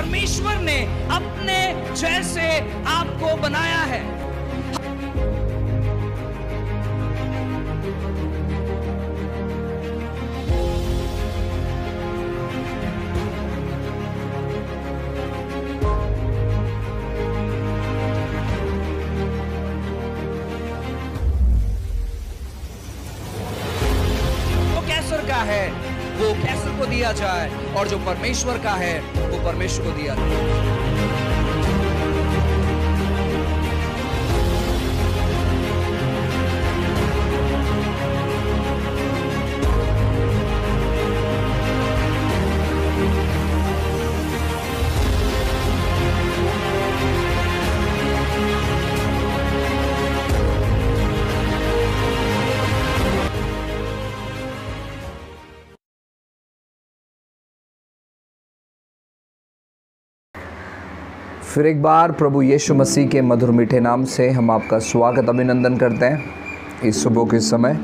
परमेश्वर ने अपने जैसे आपको बनाया है। कैसर का है वो कैसर को दिया जाए, और जो परमेश्वर का है वो परमेश्वर को दिया जाए। फिर एक बार प्रभु यीशु मसीह के मधुर मीठे नाम से हम आपका स्वागत अभिनंदन करते हैं इस सुबह के समय।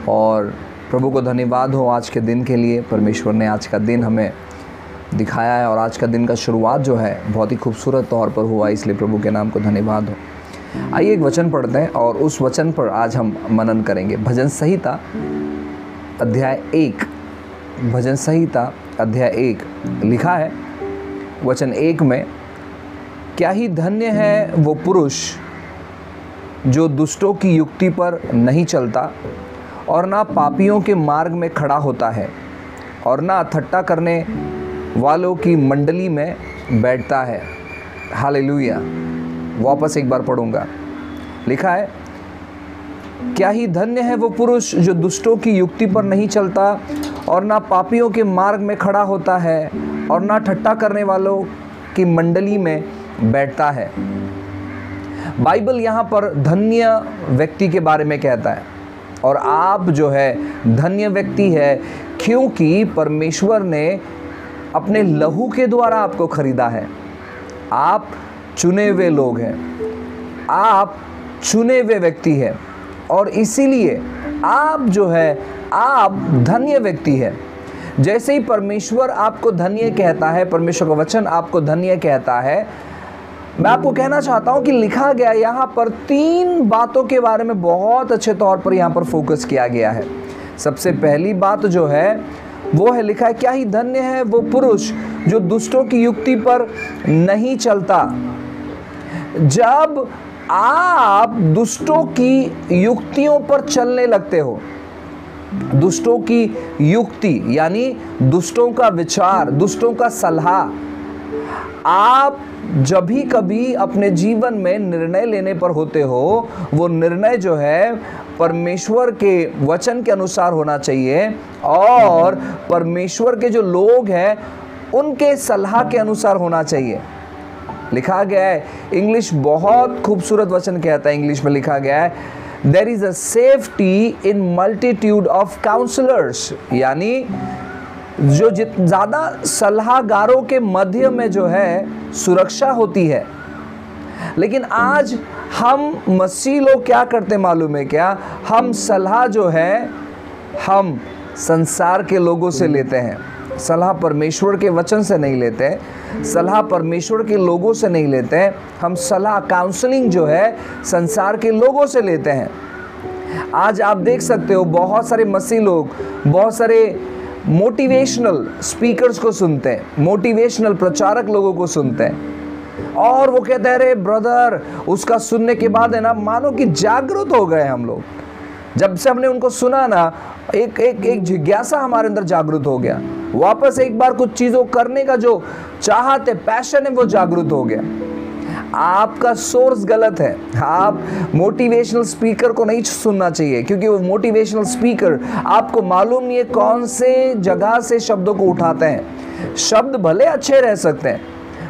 और प्रभु को धन्यवाद हो आज के दिन के लिए। परमेश्वर ने आज का दिन हमें दिखाया है और आज का दिन का शुरुआत जो है बहुत ही खूबसूरत तौर पर हुआ, इसलिए प्रभु के नाम को धन्यवाद हो। आइए एक वचन पढ़ते हैं और उस वचन पर आज हम मनन करेंगे। भजन संहिता अध्याय 1, भजन संहिता अध्याय 1 लिखा है वचन 1 में, क्या ही धन्य है वो पुरुष जो दुष्टों की युक्ति पर नहीं चलता और ना पापियों के मार्ग में खड़ा होता है और ना ठट्ठा करने वालों की मंडली में बैठता है। हालेलुया। वापस एक बार पढ़ूंगा। लिखा है, क्या ही धन्य है वो पुरुष जो दुष्टों की युक्ति पर नहीं चलता और ना पापियों के मार्ग में खड़ा होता है और ना ठट्ठा करने वालों की मंडली में बैठता है। बाइबल यहाँ पर धन्य व्यक्ति के बारे में कहता है, और आप जो है धन्य व्यक्ति है क्योंकि परमेश्वर ने अपने लहू के द्वारा आपको खरीदा है। आप चुने हुए लोग हैं, आप चुने हुए व्यक्ति हैं, और इसीलिए आप जो है आप धन्य व्यक्ति है। जैसे ही परमेश्वर आपको धन्य कहता है, परमेश्वर का वचन आपको धन्य कहता है, मैं आपको कहना चाहता हूं कि लिखा गया यहाँ पर 3 बातों के बारे में बहुत अच्छे तौर पर यहाँ पर फोकस किया गया है। सबसे पहली बात जो है वो है, लिखा है, क्या ही धन्य है वो पुरुष जो दुष्टों की युक्ति पर नहीं चलता। जब आप दुष्टों की युक्तियों पर चलने लगते हो, दुष्टों की युक्ति यानी दुष्टों का विचार, दुष्टों का सलाह, आप जब भी कभी अपने जीवन में निर्णय लेने पर होते हो, वो निर्णय जो है परमेश्वर के वचन के अनुसार होना चाहिए और परमेश्वर के जो लोग हैं उनके सलाह के अनुसार होना चाहिए। लिखा गया है, इंग्लिश बहुत खूबसूरत वचन कहता है, इंग्लिश में लिखा गया है, there is a safety in multitude of counsellors, यानी जो ज़्यादा सलाहगारों के मध्य में जो है सुरक्षा होती है। लेकिन आज हम मसीह लोग क्या करते मालूम है क्या? हम सलाह जो है हम संसार के लोगों से लेते हैं, सलाह परमेश्वर के वचन से नहीं लेते हैं, सलाह परमेश्वर के लोगों से नहीं लेते हैं। हम सलाह काउंसलिंग जो है संसार के लोगों से लेते हैं। आज आप देख सकते हो बहुत सारे मसीह लोग बहुत सारे मोटिवेशनल स्पीकर्स को सुनते हैं, मोटिवेशनल प्रचारक लोगों को सुनते हैं, और वो कहते हैं, अरे ब्रदर, उसका सुनने के बाद है ना मानो कि जागरूक हो गए हम लोग। जब से हमने उनको सुना ना, एक जिज्ञासा हमारे अंदर जागरूक हो गया। वापस एक बार कुछ चीज़ों करने का जो चाहत है, पैशन है, वो जागरूक हो गया। आपका सोर्स गलत है। आप मोटिवेशनल स्पीकर को नहीं सुनना चाहिए, क्योंकि वो मोटिवेशनल स्पीकर आपको मालूम नहीं है कौन से जगह से शब्दों को उठाते हैं। शब्द भले अच्छे रह सकते हैं,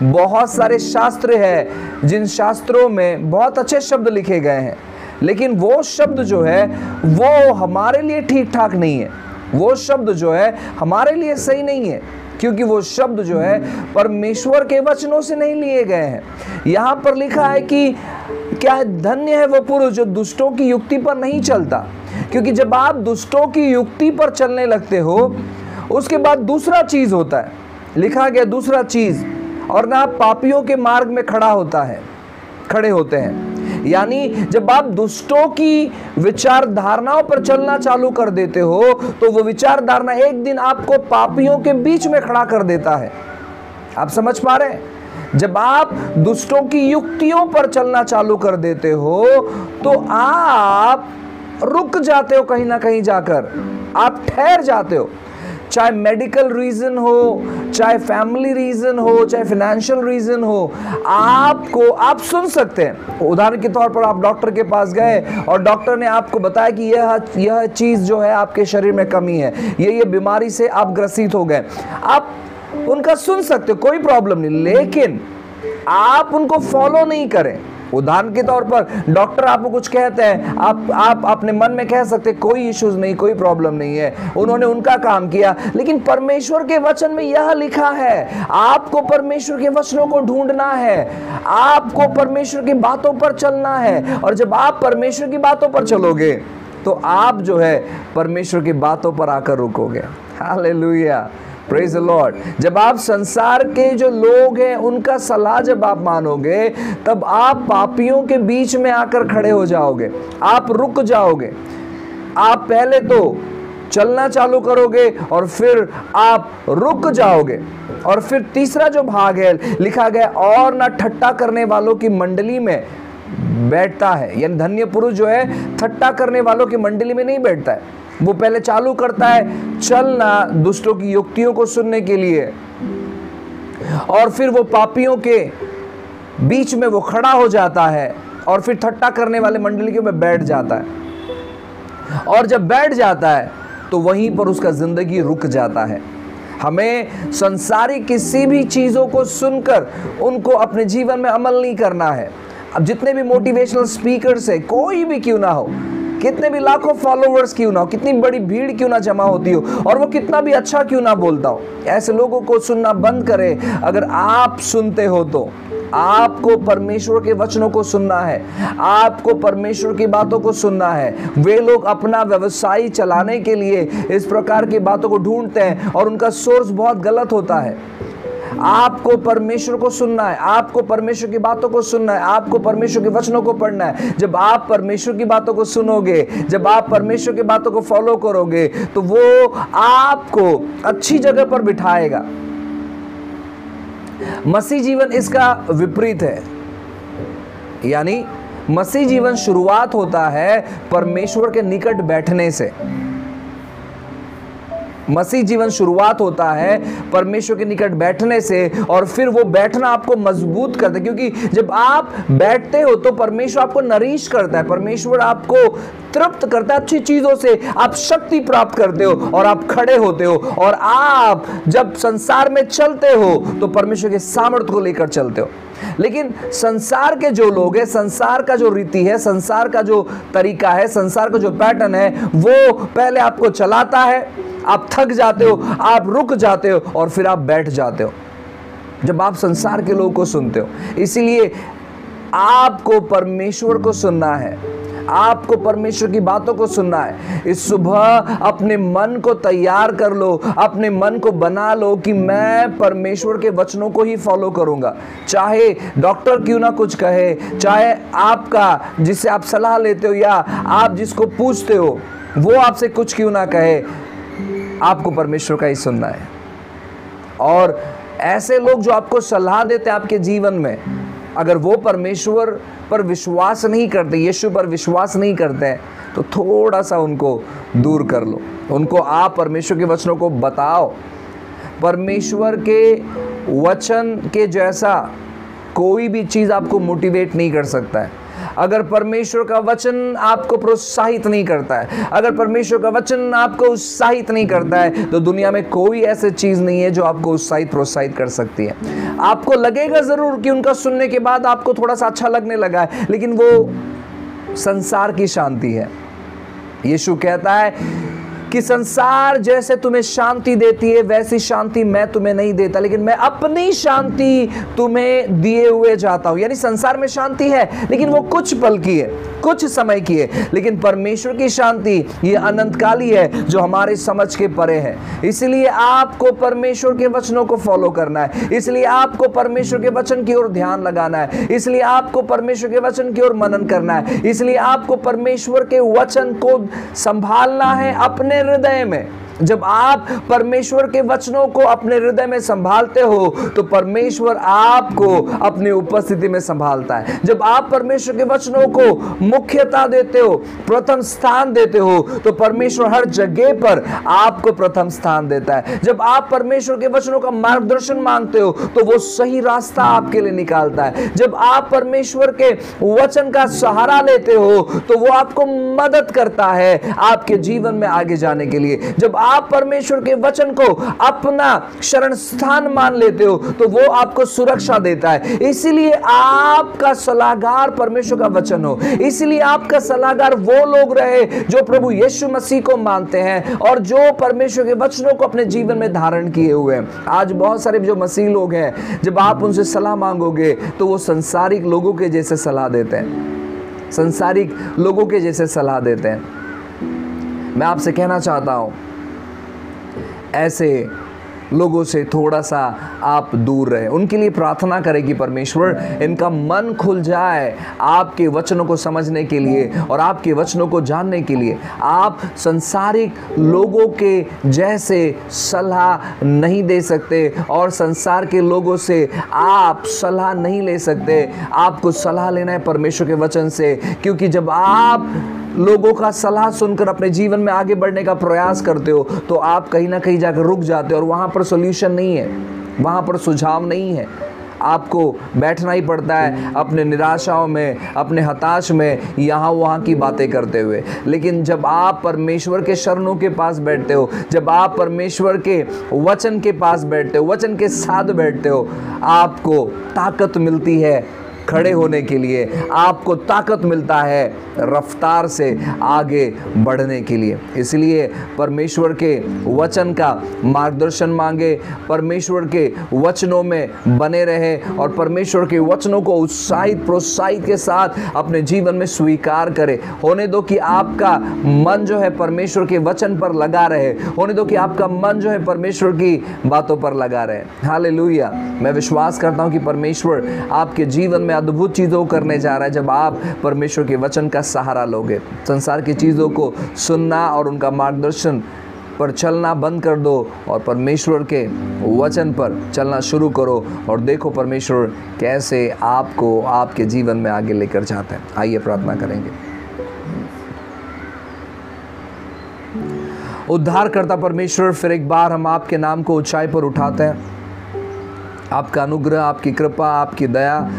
बहुत सारे शास्त्र हैं जिन शास्त्रों में बहुत अच्छे शब्द लिखे गए हैं, लेकिन वो शब्द जो है वो हमारे लिए ठीक ठाक नहीं है, वो शब्द जो है हमारे लिए सही नहीं है, क्योंकि वो शब्द जो है परमेश्वर के वचनों से नहीं लिए गए हैं। यहाँ पर लिखा है कि क्या धन्य है वो पुरुष जो दुष्टों की युक्ति पर नहीं चलता, क्योंकि जब आप दुष्टों की युक्ति पर चलने लगते हो उसके बाद दूसरा चीज होता है, लिखा गया दूसरा चीज, और ना पापियों के मार्ग में खड़े होते हैं। यानी जब आप दुष्टों की विचारधारणाओं पर चलना चालू कर देते हो तो वो विचारधारणा एक दिन आपको पापियों के बीच में खड़ा कर देता है। आप समझ पा रहे हैं? जब आप दुष्टों की युक्तियों पर चलना चालू कर देते हो तो आप रुक जाते हो, कहीं ना कहीं जाकर आप ठहर जाते हो। चाहे मेडिकल रीजन हो, चाहे फैमिली रीजन हो, चाहे फाइनेंशियल रीजन हो, आप सुन सकते हैं। उदाहरण के तौर पर आप डॉक्टर के पास गए और डॉक्टर ने आपको बताया कि यह चीज जो है आपके शरीर में कमी है, ये बीमारी से आप ग्रसित हो गए। आप उनका सुन सकते हो, कोई प्रॉब्लम नहीं, लेकिन आप उनको फॉलो नहीं करें। उदाहरण के तौर पर डॉक्टर आपको कुछ कहते हैं, आप अपने मन में कह सकते कोई इश्यूज नहीं, कोई प्रॉब्लम नहीं है, उन्होंने उनका काम किया। लेकिन परमेश्वर के वचन में यह लिखा है, आपको परमेश्वर के वचनों को ढूंढना है, आपको परमेश्वर की बातों पर चलना है। और जब आप परमेश्वर की बातों पर चलोगे तो आप जो है परमेश्वर की बातों पर आकर रुकोगे। Hallelujah, praise the lord. जब आप संसार के जो लोग हैं उनका सलाह जब आप मानोगे तब आप पापियों के बीच में आकर खड़े हो जाओगे, आप रुक जाओगे। आप पहले तो चलना चालू करोगे और फिर आप रुक जाओगे। और फिर तीसरा जो भाग है लिखा गया, और ना ठट्टा करने वालों की मंडली में बैठता है। यानी धन्य पुरुष जो है ठट्टा करने वालों की मंडली में नहीं बैठता है। वो पहले चालू करता है चलना दुष्टों की युक्तियों को सुनने के लिए, और फिर वो पापियों के बीच में वो खड़ा हो जाता है और फिर ठट्टा करने वाले मंडली में बैठ जाता है। और जब बैठ जाता है तो वहीं पर उसका जिंदगी रुक जाता है। हमें संसारिक किसी भी चीजों को सुनकर उनको अपने जीवन में अमल नहीं करना है। अब जितने भी मोटिवेशनल स्पीकर्स है, कोई भी क्यों ना हो, कितने भी लाखों फॉलोवर्स क्यों ना हो, कितनी बड़ी भीड़ क्यों ना जमा होती हो, और वो कितना भी अच्छा क्यों ना बोलता हो, ऐसे लोगों को सुनना बंद करें। अगर आप सुनते हो तो आपको परमेश्वर के वचनों को सुनना है, आपको परमेश्वर की बातों को सुनना है। वे लोग अपना व्यवसाय चलाने के लिए इस प्रकार की बातों को ढूंढते हैं और उनका सोर्स बहुत गलत होता है। आपको परमेश्वर को सुनना है, आपको परमेश्वर की बातों को सुनना है, आपको परमेश्वर के वचनों को पढ़ना है। जब आप परमेश्वर की बातों को सुनोगे, जब आप परमेश्वर की बातों को फॉलो करोगे तो वो आपको अच्छी जगह पर बिठाएगा। मसीह जीवन इसका विपरीत है। यानी मसीह जीवन शुरुआत होता है परमेश्वर के निकट बैठने से। मसीह जीवन शुरुआत होता है परमेश्वर के निकट बैठने से, और फिर वो बैठना आपको मजबूत करता है। क्योंकि जब आप बैठते हो तो परमेश्वर आपको नरिश करता है, परमेश्वर आपको तृप्त करता है अच्छी चीजों से, आप शक्ति प्राप्त करते हो और आप खड़े होते हो। और आप जब संसार में चलते हो तो परमेश्वर के सामर्थ्य को लेकर चलते हो। लेकिन संसार के जो लोग हैं, संसार का जो रीति है, संसार का जो तरीका है, संसार का जो पैटर्न है, वो पहले आपको चलाता है, आप थक जाते हो, आप रुक जाते हो और फिर आप बैठ जाते हो जब आप संसार के लोगों को सुनते हो। इसीलिए आपको परमेश्वर को सुनना है, आपको परमेश्वर की बातों को सुनना है। इस सुबह अपने मन को तैयार कर लो, अपने मन को बना लो कि मैं परमेश्वर के वचनों को ही फॉलो करूंगा। चाहे डॉक्टर क्यों ना कुछ कहे, चाहे आपका जिससे आप सलाह लेते हो या आप जिसको पूछते हो वो आपसे कुछ क्यों ना कहे, आपको परमेश्वर का ही सुनना है। और ऐसे लोग जो आपको सलाह देते हैं आपके जीवन में, अगर वो परमेश्वर पर विश्वास नहीं करते, यीशु पर विश्वास नहीं करते हैं, तो थोड़ा सा उनको दूर कर लो। उनको आप परमेश्वर के वचनों को बताओ। परमेश्वर के वचन के जैसा कोई भी चीज़ आपको मोटिवेट नहीं कर सकता है। अगर परमेश्वर का वचन आपको प्रोत्साहित नहीं करता है, अगर परमेश्वर का वचन आपको उत्साहित नहीं करता है, तो दुनिया में कोई ऐसी चीज़ नहीं है जो आपको उत्साहित प्रोत्साहित कर सकती है। आपको लगेगा ज़रूर कि उनका सुनने के बाद आपको थोड़ा सा अच्छा लगने लगा है, लेकिन वो संसार की शांति है। यीशु कहता है कि संसार जैसे तुम्हें शांति देती है वैसी शांति मैं तुम्हें नहीं देता, लेकिन मैं अपनी शांति तुम्हें दिए हुए जाता हूं। यानी संसार में शांति है लेकिन वो कुछ पल की है, कुछ समय की है, लेकिन परमेश्वर की शांति ये अनंतकाली है जो हमारे समझ के परे है। इसलिए आपको परमेश्वर के वचनों को फॉलो करना है, इसलिए आपको परमेश्वर के वचन की ओर ध्यान लगाना है, इसलिए आपको परमेश्वर के वचन की ओर मनन करना है, इसलिए आपको परमेश्वर के वचन को संभालना है अपने हृदय में। जब आप परमेश्वर के वचनों को अपने हृदय में संभालते हो तो परमेश्वर आपको अपनी उपस्थिति में संभालता है। जब आप परमेश्वर के वचनों को मुख्यता देते हो, प्रथम स्थान देते हो, तो परमेश्वर हर जगह पर आपको प्रथम स्थान देता है। जब आप परमेश्वर के वचनों का मार्गदर्शन मांगते हो तो वो सही रास्ता आपके लिए निकालता है। जब आप परमेश्वर के वचन का सहारा लेते हो तो वो आपको मदद करता है आपके जीवन में आगे जाने के लिए। जब आप परमेश्वर के वचन को अपना शरण स्थान मान लेते हो तो वो आपको सुरक्षा देता है। इसीलिए आपका सलाहकार परमेश्वर का वचन हो, इसीलिए आपका सलाहकार वो लोग रहे जो प्रभु यीशु मसीह को मानते हैं और जो परमेश्वर के वचनों को अपने जीवन में धारण किए हुए हैं। आज बहुत सारे जो मसीह लोग हैं, जब आप उनसे सलाह मांगोगे तो वो संसारिक लोगों के जैसे सलाह देते हैं, संसारिक लोगों के जैसे सलाह देते हैं। मैं आपसे कहना चाहता हूं, ऐसे लोगों से थोड़ा सा आप दूर रहे, उनके लिए प्रार्थना करें कि परमेश्वर इनका मन खुल जाए आपके वचनों को समझने के लिए और आपके वचनों को जानने के लिए। आप संसारिक लोगों के जैसे सलाह नहीं दे सकते और संसार के लोगों से आप सलाह नहीं ले सकते। आपको सलाह लेना है परमेश्वर के वचन से, क्योंकि जब आप लोगों का सलाह सुनकर अपने जीवन में आगे बढ़ने का प्रयास करते हो तो आप कहीं ना कहीं जाकर रुक जाते हो और वहाँ पर सॉल्यूशन नहीं है, वहाँ पर सुझाव नहीं है। आपको बैठना ही पड़ता है अपने निराशाओं में, अपने हताश में, यहाँ वहाँ की बातें करते हुए। लेकिन जब आप परमेश्वर के शरणों के पास बैठते हो, जब आप परमेश्वर के वचन के पास बैठते हो, वचन के साथ बैठते हो, आपको ताकत मिलती है खड़े होने के लिए, आपको ताकत मिलता है रफ्तार से आगे बढ़ने के लिए। इसलिए परमेश्वर के वचन का मार्गदर्शन मांगे, परमेश्वर के वचनों में बने रहे और परमेश्वर के वचनों को उत्साहित प्रोत्साहित के साथ अपने जीवन में स्वीकार करें। होने दो कि आपका मन जो है परमेश्वर के वचन पर लगा रहे, होने दो कि आपका मन जो है परमेश्वर की बातों पर लगा रहे। हालेलुया। मैं विश्वास करता हूं कि परमेश्वर आपके जीवन में अद्भुत चीज़ों करने जा रहा है जब आप परमेश्वर के वचन का सहारा लोगे। संसार की चीज़ों को सुनना और उनका मार्गदर्शन पर चलना बंद कर दो और परमेश्वर के वचन पर चलना शुरू करो और देखो परमेश्वर कैसे आपको आपके जीवन में आगे लेकर जाते हैं। आइए प्रार्थना करेंगे। उद्धारकर्ता परमेश्वर, फिर एक बार हम आपके नाम को ऊंचाई पर उठाते हैं। आपका अनुग्रह, आपकी कृपा, आपकी दया,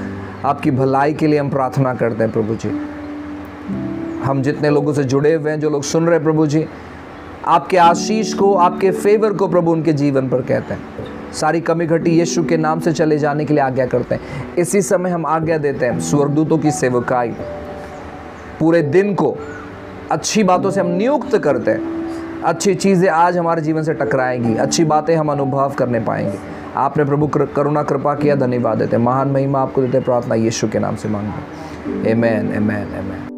आपकी भलाई के लिए हम प्रार्थना करते हैं प्रभु जी। हम जितने लोगों से जुड़े हुए हैं, जो लोग सुन रहे हैं प्रभु जी, आपके आशीष को, आपके फेवर को प्रभु उनके जीवन पर कहते हैं। सारी कमी घटी यीशु के नाम से चले जाने के लिए आज्ञा करते हैं। इसी समय हम आज्ञा देते हैं स्वर्गदूतों की सेवकाई, पूरे दिन को अच्छी बातों से हम नियुक्त करते हैं। अच्छी चीज़ें आज हमारे जीवन से टकराएंगी, अच्छी बातें हम अनुभव करने पाएंगे। आपने प्रभु करुणा कृपा किया, धन्यवाद देते हैं। महान महिमा आपको देते, प्रार्थना यीशु के नाम से मांगते हैं। आमेन, आमेन, आमेन।